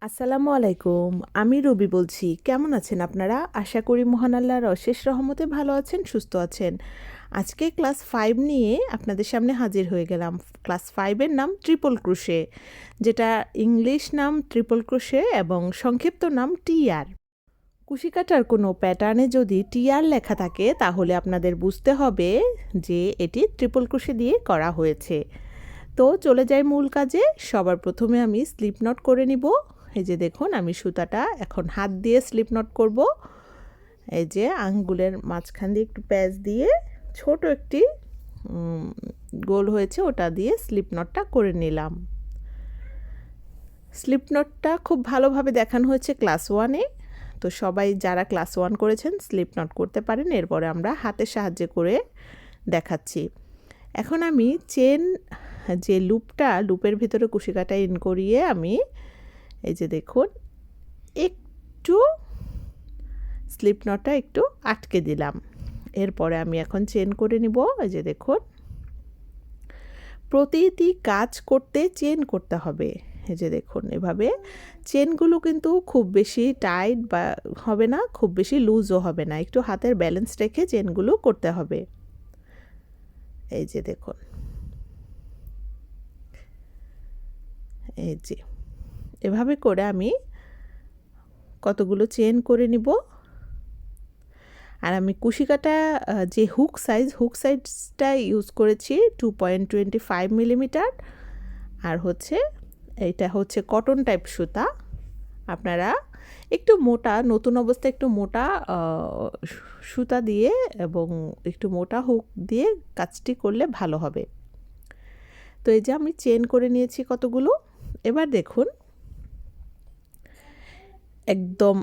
আসসালামু আলাইকুম। আমি রবি বলছি। কেমন আছেন আপনারা? আশা করি মহান আল্লাহর অশেষ রহমতে ভালো আছেন, সুস্থ আছেন। আজকে ক্লাস 5 নিয়ে আপনাদের সামনে হাজির হয়ে গেলাম। ক্লাস 5 এর নাম ট্রিপল ক্রোশে, যেটা ইংলিশ নাম ট্রিপল ক্রোশে এবং সংক্ষিপ্ত নাম টিআর। কুশি কাটার কোনো প্যাটার্নে যদি টিআর লেখা থাকে তাহলে আপনাদের বুঝতে হবে যে এটি ট্রিপল ক্রোশে দিয়ে করা হয়েছে। তো চলে যাই মূল কাজে। সবার প্রথমে আমি স্লিপ নট করে নিব। এই যে দেখুন, আমি সুতাটা এখন হাত দিয়ে স্লিপ নট করব। এই যে আঙ্গুলের মাঝখান দিয়ে একটু প্যাচ দিয়ে ছোট একটি গোল হয়েছে, ওটা দিয়ে স্লিপ নটটা করে নিলাম। স্লিপ নটটা খুব ভালোভাবে দেখানো হয়েছে ক্লাস 1-এ। তো সবাই যারা ক্লাস 1 করেছেন স্লিপ নট করতে পারেন। এরপরে আমরা হাতের সাহায্যে করে দেখাচ্ছি। এখন আমি চেন যে লুপের ভিতরে কুশি কাটা ইন করিয়ে আমি এই যে দেখুন একটু স্লিপ নটটা একটু আটকে দিলাম। এরপরে আমি এখন চেন করে নিব। এই যে দেখুন, প্রতিটি কাজ করতে চেন করতে হবে। এই যে দেখুন, এভাবে চেনগুলো কিন্তু খুব বেশি টাইট বা হবে না, খুব বেশি লুজও হবে না, একটু হাতের ব্যালেন্স রেখে চেনগুলো করতে হবে। এই যে দেখুন, এই যে এভাবে করে আমি কতগুলো চেন করে নিব। আর আমি কুশি কাটা যে হুক সাইজটা ইউজ করেছি 2.25 মিলিমিটার। আর এটা হচ্ছে কটন টাইপ সুতা। আপনারা একটু মোটা, নতুন অবস্থায় একটু মোটা সুতা দিয়ে এবং একটু মোটা হুক দিয়ে কাজটি করলে ভালো হবে। তো এই যে আমি চেন করে নিয়েছি কতগুলো। এবার দেখুন, একদম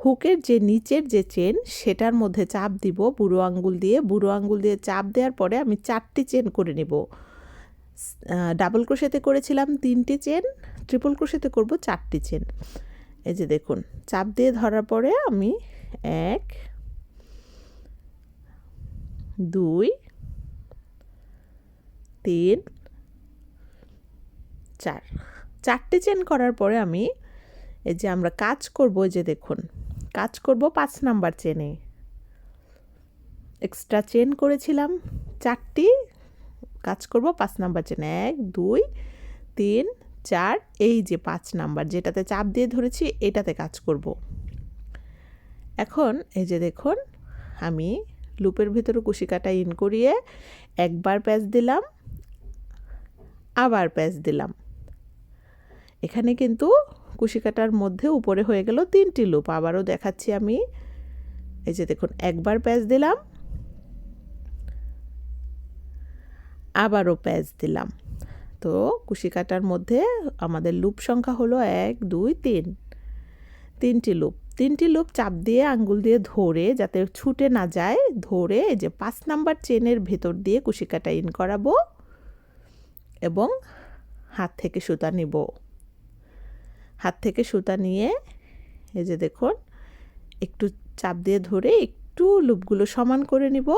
হুকের যে নিচের যে চেন সেটার মধ্যে চাপ দিব বুড়ো আঙ্গুল দিয়ে চাপ দেওয়ার পরে আমি 4টি চেন করে নিব। ডাবল ক্রোশেতে করেছিলাম 3টি চেন, ট্রিপল ক্রোশেতে করব 4টি চেন। এই যে দেখুন, চাপ দিয়ে ধরার পরে আমি 1 2 3 4 4টি চেন করার পরে আমি এই যে আমরা কাজ করব, যে দেখুন কাজ করব 5 নাম্বার চেনে। এক্সট্রা চেন করেছিলাম 4টি, কাজ করব 5 নাম্বার চেনে। 1 2 3 4, এই যে 5 নাম্বার যেটাতে চাপ দিয়ে ধরেছি এটাতে কাজ করব। এখন এই যে দেখুন, আমি লুপের ভিতরে কুশি কাটা ইন করিয়ে একবার প্যাচ দিলাম, আবার প্যাচ দিলাম। এখানে কিন্তু কুশি কাটার মধ্যে উপরে হয়ে গেল 3টি লুপ। আবারও দেখাচ্ছি আমি। এই যে দেখুন, একবার প্যাচ দিলাম, আবারও প্যাচ দিলাম। তো কুশি কাটার মধ্যে আমাদের লুপ সংখ্যা হলো 1 2 3, 3টি লুপ চাপ দিয়ে আঙ্গুল দিয়ে ধরে, যাতে ছুটে না যায়, ধরে এই যে 5 নাম্বার চেনের ভেতর দিয়ে কুশি কাটা ইন করাবো এবং হাত থেকে সুতা নিব। হাত থেকে সুতা নিয়ে এই যে দেখুন, একটু চাপ দিয়ে ধরে একটু লুপগুলো সমান করে নিব।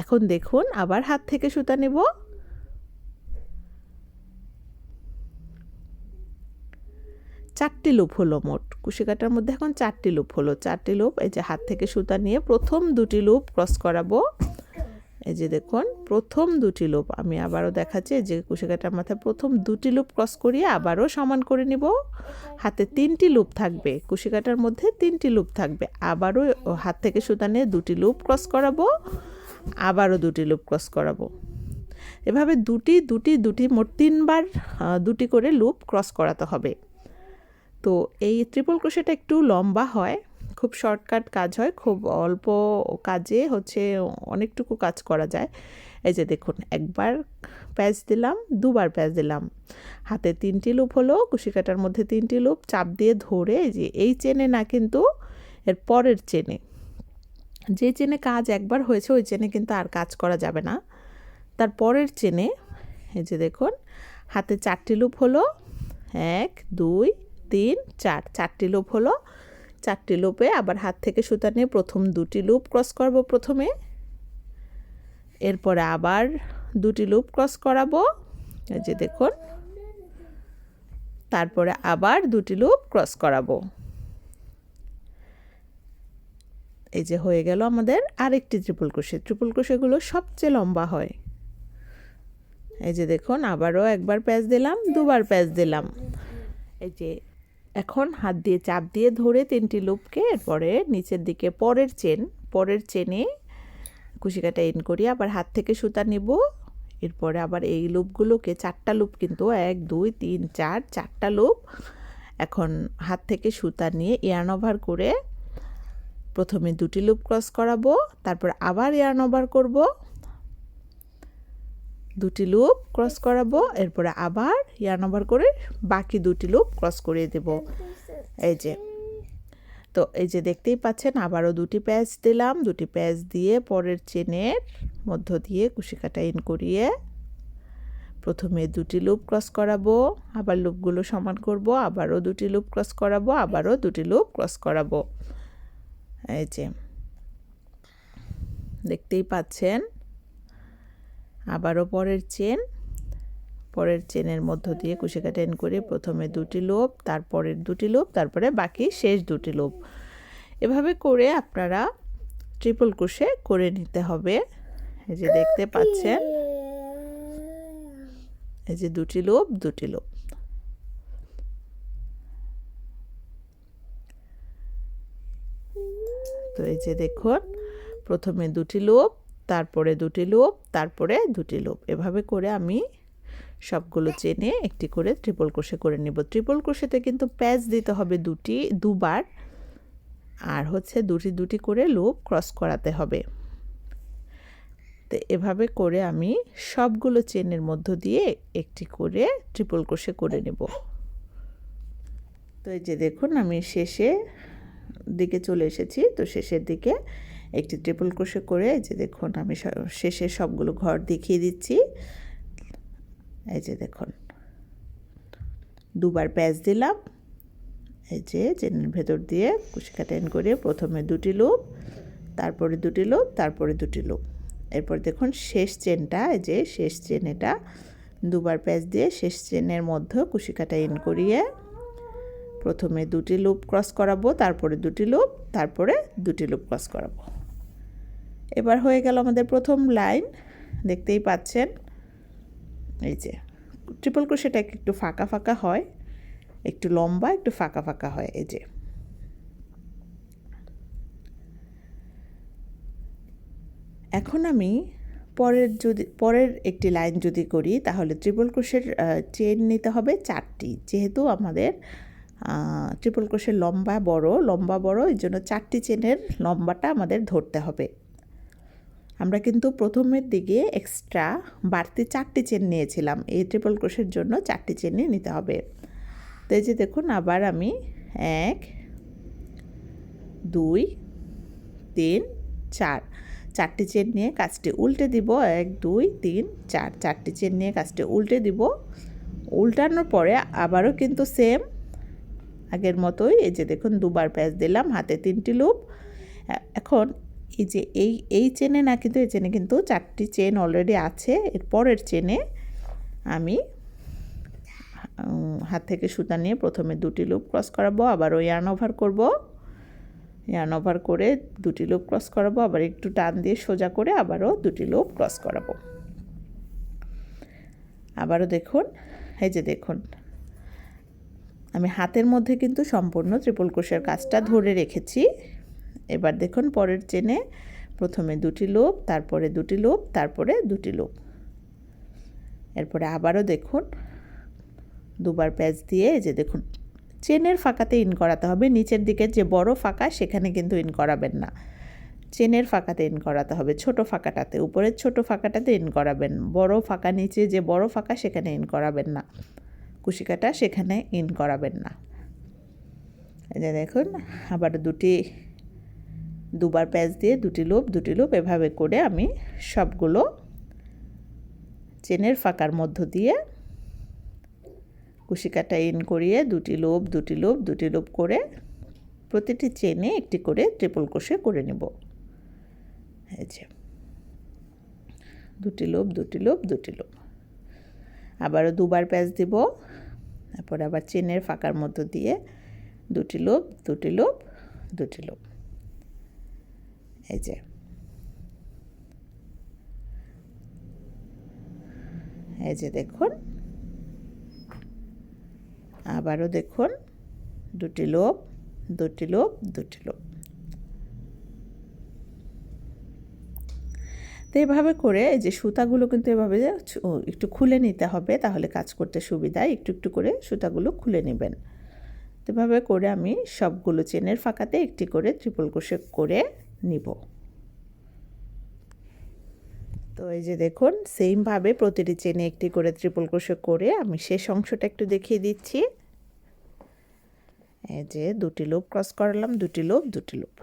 এখন দেখুন, আবার হাত থেকে সুতা নেব, চারটি লুপ হলো মোট। কুশি কাটার মধ্যে এখন 4টি লুপ হলো। 4টি লুপ, এই যে হাত থেকে সুতা নিয়ে প্রথম 2টি লুপ ক্রস করাবো। এই যে দেখুন, প্রথম 2টি লুপ আমি আবারও দেখাচ্ছি। যে কুশি কাটার মাথায় প্রথম 2টি লুপ ক্রস করিয়ে আবারও সমান করে নিব। হাতে 3টি লুপ থাকবে, কুশি কাটার মধ্যে 3টি লুপ থাকবে। আবারও হাত থেকে সুতা নিয়ে 2টি লুপ ক্রস করাবো, আবারও 2টি লুপ ক্রস করাবো। এভাবে দুটি মোট 3বার 2টি করে লুপ ক্রস করাতে হবে। তো এই ট্রিপল ক্রোশেটা একটু লম্বা হয়, খুব শর্টকাট কাজ হয়, খুব অল্প কাজে অনেকটুকু কাজ করা যায়। এই যে দেখুন, একবার প্যাচ দিলাম, দুবার প্যাচ দিলাম, হাতে 3টি লুপ হলো, কুশি কাটার মধ্যে 3টি লুপ চাপ দিয়ে ধরে, যে এই চেনে না, কিন্তু এর পরের চেনে, যে চেনে কাজ একবার হয়েছে ওই চেনে কিন্তু আর কাজ করা যাবে না। তার পরের চেনে এই যে দেখুন, হাতে 4টি লুপ হলো, 1 2 3 4, 4টি লুপ হলো। 4টি লুপে আবার হাত থেকে সুতা নিয়ে প্রথম 2টি লুপ ক্রস করব প্রথমে, এরপরে আবার 2টি লুপ ক্রস করাবো। এই যে দেখুন, তারপরে আবার দুটি লুপ ক্রস করাবো। এই যে হয়ে গেল আমাদের আরেকটি ট্রিপল ক্রোশে। ট্রিপল ক্রোশেগুলো সবচেয়ে লম্বা হয়। এই যে দেখুন আবারও একবার প্যাঁচ দিলাম, দুবার প্যাঁচ দিলাম। এই যে এখন হাত দিয়ে চাপ দিয়ে ধরে 3টি লুপকে এরপরে নিচের দিকে পরের চেনে কুশি কাটা ইন করি, আবার হাত থেকে সুতা নিব। এরপরে আবার এই লুপগুলোকে 4টা লুপ, কিন্তু 1 2 3 4 4টা লুপ। এখন হাত থেকে সুতা নিয়ে ইয়ার্ন ওভার করে প্রথমে 2টি লুপ ক্রস করাবো, তারপর আবার ইয়ার্ন ওভার করব, 2টি লুপ ক্রস করাবো, এরপরে আবার ইয়ার্ন ওভার করে বাকি 2টি লুপ ক্রস করিয়ে দেব। এই যে তো এই যে দেখতেই পাচ্ছেন আবারও 2টি প্যাচ দিলাম। 2টি প্যাচ দিয়ে পরের চেনের মধ্য দিয়ে কুশি কাটা ইন করিয়ে প্রথমে 2টি লুপ ক্রস করাবো, আবার লুপগুলো সমান করব, আবারও 2টি লুপ ক্রস করাবো, আবারও 2টি লুপ ক্রস করাবো। এই যে দেখতেই পাচ্ছেন আবারও পরের চেনের মধ্য দিয়ে কুশি কাটা ইন করে প্রথমে 2টি লুপ, তারপরের 2টি লুপ, তারপরে বাকি শেষ 2টি লুপ। এভাবে করে আপনারা ট্রিপল ক্রোশে করে নিতে হবে। এই যে দেখতে পাচ্ছেন এই যে 2টি লুপ 2টি লুপ। তো এই যে দেখুন প্রথমে 2টি লুপ, তারপরে 2টি লুপ, তারপরে 2টি লুপ। এভাবে করে আমি সবগুলো চেনে একটি করে ট্রিপল ক্রোশে করে নিব। ট্রিপল ক্রোশেতে কিন্তু প্যাচ দিতে হবে দুবার, আর হচ্ছে দুটি করে লুপ ক্রস করাতে হবে। তো এভাবে করে আমি সবগুলো চেনের মধ্য দিয়ে একটি করে ট্রিপল ক্রোশে করে নেব। তো এই যে দেখুন আমি শেষে দিকে চলে এসেছি। তো শেষের দিকে একটি ট্রিপল ক্রোশে করে এই যে দেখুন আমি শেষে সবগুলো ঘর দেখিয়ে দিচ্ছি। এই যে দেখুন দুবার প্যাচ দিলাম, এই যে চেনের ভেতর দিয়ে কুশি কাটা ইন করে প্রথমে 2টি লুপ, তারপরে 2টি লুপ, তারপরে 2টি লুপ। এরপর দেখুন শেষ চেনটা, এই যে শেষ চেন, এটা দুবার প্যাচ দিয়ে শেষ চেনের মধ্যে কুশি কাটা ইন করিয়ে প্রথমে 2টি লুপ ক্রস করাবো, তারপরে 2টি লুপ, তারপরে 2টি লুপ ক্রস করাবো। এবার হয়ে গেল আমাদের প্রথম লাইন, দেখতেই পাচ্ছেন। এই যে ট্রিপল ক্রোশেটা একটু ফাঁকা ফাঁকা হয়, একটু লম্বা একটু ফাঁকা ফাঁকা হয়। এই যে এখন আমি পরের একটি লাইন যদি করি তাহলে ট্রিপল ক্রোশের চেন নিতে হবে 4টি। যেহেতু আমাদের ট্রিপল ক্রোশের লম্বা বড়, এই জন্য 4টি চেনের লম্বাটা আমাদের ধরতে হবে। আমরা কিন্তু প্রথমের দিকে এক্সট্রা বাড়তি 4টি চেন নিয়েছিলাম, এই ট্রিপল ক্রোশের জন্য 4টি চেনই নিতে হবে। তো এই যে দেখুন আবার আমি 1 2 3 4 4টি চেন নিয়ে কাজটি উল্টে দিব। 1 2 3 4 4টি চেন নিয়ে কাজটি উল্টে দিব। উল্টানোর পরে আবারও কিন্তু সেম আগের মতোই এই যে দেখুন দুবার প্যাচ দিলাম, হাতে 3টি লুপ। এখন এই যে এই চেনে না, কিন্তু এই চেনে কিন্তু 4টি চেন অলরেডি আছে। এর পরের চেনে আমি হাত থেকে সুতা নিয়ে প্রথমে 2টি লুপ ক্রস করাবো, আবারও ইয়ার্ন ওভার করব, ইয়ার্ন ওভার করে 2টি লুপ ক্রস করাবো, আবার একটু টান দিয়ে সোজা করে আবারও 2টি লুপ ক্রস করাবো। আবারও দেখুন এই যে দেখুন আমি হাতের মধ্যে কিন্তু সম্পূর্ণ ট্রিপল ক্রোশের কাজটা ধরে রেখেছি। এবার দেখুন পরের চেনে প্রথমে 2টি লুপ, তারপরে 2টি লুপ, তারপরে 2টি লুপ। এরপরে আবারও দেখুন দুবার প্যাচ দিয়ে এই যে দেখুন চেনের ফাঁকাতে ইন করাতে হবে। নিচের দিকে যে বড় ফাঁকা সেখানে কিন্তু ইন করাবেন না, চেনের ফাঁকাতে ইন করাতে হবে। ছোট ফাঁকাটাতে, উপরের ছোট ফাঁকাটাতে ইন করাবেন, বড় ফাঁকা নিচে যে বড় ফাঁকা সেখানে ইন করাবেন না, কুশি কাটা সেখানে ইন করাবেন না। এই যে দেখুন আবার দুবার প্যাচ দিয়ে 2টি লুপ এভাবে করে আমি সবগুলো চেনের ফাঁকার মধ্য দিয়ে কুশি কাটা ইন করিয়ে 2টি লুপ করে প্রতিটি চেনে একটি করে ট্রিপল ক্রোশে করে নেব। এই যে 2টি লুপ, আবারও দুবার প্যাচ দিব, তারপরে আবার চেনের ফাঁকার মধ্য দিয়ে দুটি লুপ, দুটি লুপ, দুটি লুপ। এই যে দেখুন, আবারও দেখুন, দুটি লুপ, দুটি লুপ, দুটি লুপ। তো এভাবে করে এই যে সুতাগুলো কিন্তু এভাবে একটু খুলে নিতে হবে, তাহলে কাজ করতে সুবিধা। একটু একটু করে সুতাগুলো খুলে নেবেন। তো এভাবে করে আমি সবগুলো চেনের ফাঁকাতে একটি করে ট্রিপল ক্রোশে করে নিব। তো এই যে দেখুন, সেমভাবে প্রতিটি চেনে একটি করে ট্রিপল ক্রোশে করে আমি শেষ অংশটা একটু দেখিয়ে দিচ্ছি। এই যে দুটি লুপ ক্রস করলাম, দুটি লুপ, দুটি লুপ।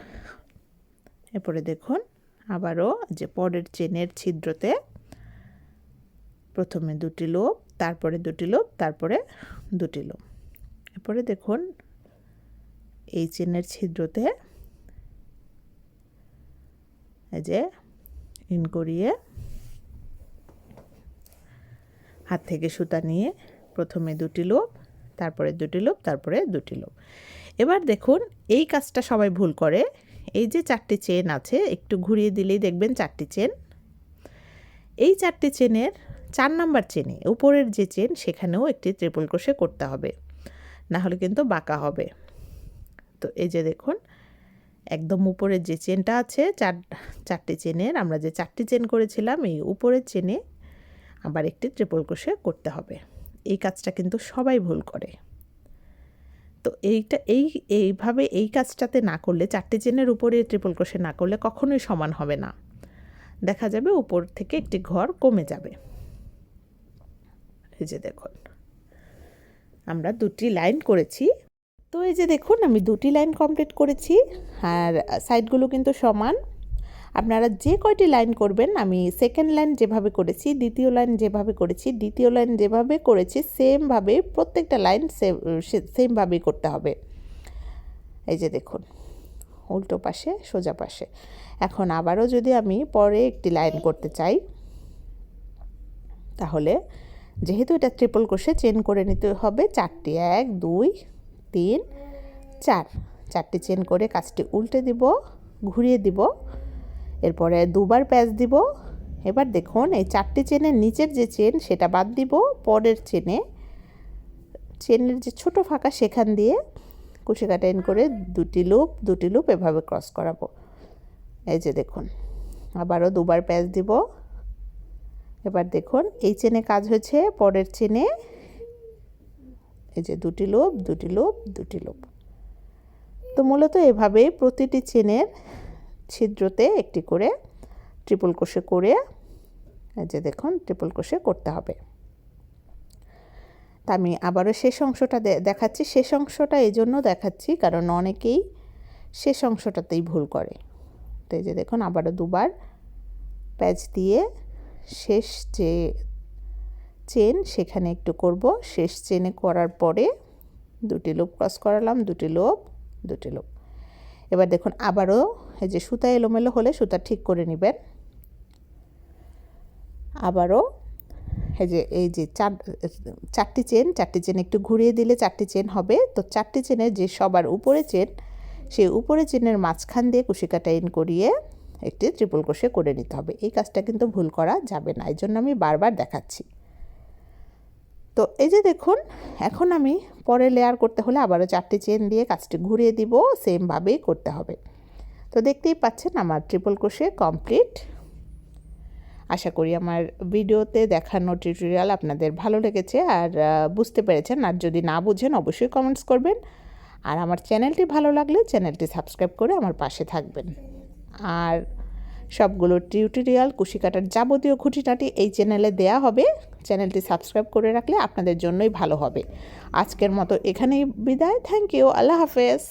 এরপরে দেখুন আবারও যে পরের চেনের ছিদ্রতে প্রথমে দুটি লুপ, তারপরে দুটি লুপ, তারপরে দুটি লুপ। এরপরে দেখুন এই চেনের ছিদ্রতে এই যে ইন করিয়ে হাত থেকে সুতা নিয়ে প্রথমে দুটি লুপ, তারপরে দুটি লুপ, তারপরে দুটি লুপ। এবার দেখুন এই কাজটা সবাই ভুল করে। এই যে 4টি চেন আছে, একটু ঘুরিয়ে দিলেই দেখবেন 4টি চেন। এই 4টি চেনের 4 নাম্বার চেনে উপরের যে চেন সেখানেও একটি ট্রিপল ক্রোশে করতে হবে, না হলে কিন্তু বাঁকা হবে। তো এই যে দেখুন একদম উপরের যে চেনটা আছে 4টি চেনের, আমরা যে 4টি চেন করেছিলাম এই উপরের চেনে আবার একটি ট্রিপল ক্রোশে করতে হবে। এই কাজটা কিন্তু সবাই ভুল করে। তো এইভাবে এই কাজটাতে না করলে, 4টি চেনের উপরে ট্রিপল ক্রোশে না করলে কখনোই সমান হবে না। দেখা যাবে উপর থেকে একটি ঘর কমে যাবে। এই যে দেখুন আমরা দুটি লাইন করেছি। তো এই যে দেখুন আমি দুটি লাইন কমপ্লিট করেছি, আর সাইডগুলো কিন্তু সমান। আপনারা যে কয়টি লাইন করবেন, আমি সেকেন্ড লাইন যেভাবে করেছি, দ্বিতীয় লাইন যেভাবে করেছি, দ্বিতীয় লাইন যেভাবে করেছি সেমভাবে প্রত্যেকটা লাইন সেমভাবেই করতে হবে। এই যে দেখুন উল্টো পাশে, সোজা পাশে। এখন আবারও যদি আমি পরে একটি লাইন করতে চাই, তাহলে যেহেতু এটা ট্রিপল ক্রোশে চেন করে নিতে হবে 4টি, 1 2 3 4, 4টি চেন করে কাজটি উল্টে দিব, ঘুরিয়ে দিব, এরপরে দুবার প্যাচ দিব। এবার দেখুন এই 4টি চেনের নিচের যে চেন সেটা বাদ দিব, পরের চেনের যে ছোট ফাঁকা সেখান দিয়ে কুশি কাটা ইন করে দুটি লুপ, দুটি লুপ এভাবে ক্রস করাবো। এই যে দেখুন আবারও দুবার প্যাচ দিব। এবার দেখুন এই চেনে কাজ হয়েছে, পরের চেনে এই যে দুটি লুপ, দুটি লুপ, দুটি লুপ। তো মূলত এভাবে প্রতিটি চেনের ছিদ্রতে একটি করে ট্রিপল ক্রোশে করে এই যে দেখুন ট্রিপল ক্রোশে করতে হবে। তা আমি আবারও শেষ অংশটা দেখাচ্ছি। শেষ অংশটা এই জন্য দেখাচ্ছি কারণ অনেকেই শেষ অংশটাতেই ভুল করে। তো এই যে দেখুন আবারও দুবার প্যাচ দিয়ে শেষ যে চেন সেখানে একটু করব। শেষ চেনে করার পরে দুটি লুপ ক্রস করালাম, দুটি লুপ, দুটি লুপ। এবার দেখুন আবারও এই যে সুতা এলোমেলো হলে সুতা ঠিক করে নেবেন। আবারও এই যে 4টি চেন একটু ঘুরিয়ে দিলে 4টি চেন হবে। তো 4টি চেনের যে সবার উপরে চেন, সেই উপরে চেনের মাঝখান দিয়ে কুশি কাটা ইন করিয়ে একটি ট্রিপল ক্রোশে করে নিতে হবে। এই কাজটা কিন্তু ভুল করা যাবে না, এই জন্য আমি বারবার দেখাচ্ছি। তো এই যে দেখুন এখন আমি পরে লেয়ার করতে হলে আবারও 4টি চেন দিয়ে কাজটি ঘুরিয়ে দিব, সেমভাবেই করতে হবে। তো দেখতেই পাচ্ছেন আমার ট্রিপল ক্রোশে কমপ্লিট। আশা করি আমার ভিডিওতে দেখানো টিউটোরিয়াল আপনাদের ভালো লেগেছে আর বুঝতে পেরেছেন। আর যদি না বুঝেন অবশ্যই কমেন্টস করবেন। আর আমার চ্যানেলটি ভালো লাগলে চ্যানেলটি সাবস্ক্রাইব করে আমার পাশে থাকবেন। আর সবগুলো টিউটোরিয়াল কুশি কাটার যাবতীয় খুঁটিনাটি এই চ্যানেলে দেয়া হবে। চ্যানেলটি সাবস্ক্রাইব করে রাখলে আপনাদের জন্যই ভালো হবে। আজকের মতো এখানেই বিদায়। Thank you. আল্লাহ হাফেজ।